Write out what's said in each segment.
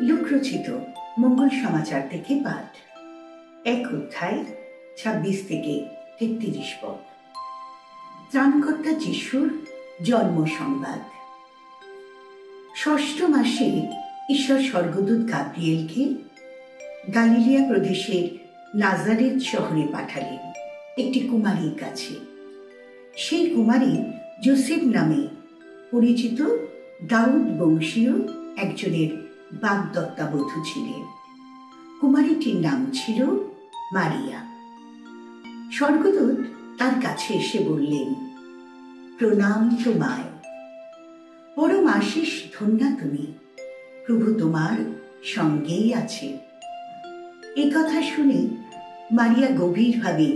লোকরচিত মঙ্গল সমাচার থেকে পাঠ। 1 অধ্যায় 26 থেকে 33 পদ। ত্রাণকর্তা যিশুর জন্ম সংবাদ। 6ষ্ঠ মাসে ঈশ্বর স্বর্গদূত গাব্রিয়েলকে গালিলিয়া প্রদেশের নাজারেত শহরে পাঠালেন একটি কুমারীর কাছে। সেই কুমারী যোসেফ নামে পরিচিত দাউদ বংশীয় একজনের বাগদত্তাবধূ ছিলেন। কুমারীটির নাম ছিল মারিয়া। স্বর্গদূত তার কাছে এসে বললেন, প্রণাম তোমায়, পরম আশীষ ধন্যা তুমি, প্রভু তোমার সঙ্গেই আছে। এ কথা শুনে মারিয়া গভীরভাবে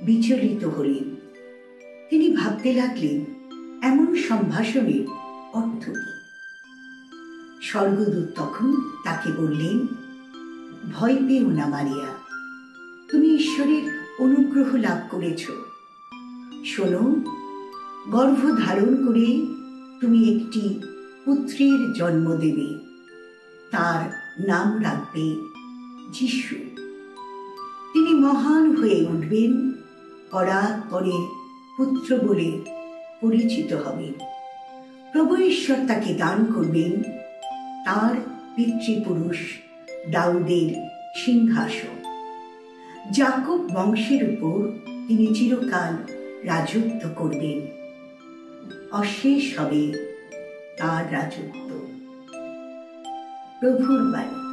বিচলিত হলেন। তিনি ভাবতে লাগলেন, এমন সম্ভাষণের অর্থ কি? স্বর্গদূত তখন তাকে বললেন, ভয় পেও না মারিয়া, তুমি ঈশ্বরের অনুগ্রহ লাভ করেছ। শোনো, গর্ভ ধারণ করে তুমি একটি পুত্রের জন্ম দেবে, তার নাম রাখবে যিশু। তিনি মহান হয়ে উঠবেন, পরাৎপরের পুত্র বলে পরিচিত হবেন। প্রভু ঈশ্বর তাকে দান করবেন তার পিতৃপুরুষ দাউদের সিংহাসন। যাকব বংশের উপর তিনি চিরকাল রাজত্ব করবেন, অশেষ হবে তার রাজত্ব। প্রভুর বাণী।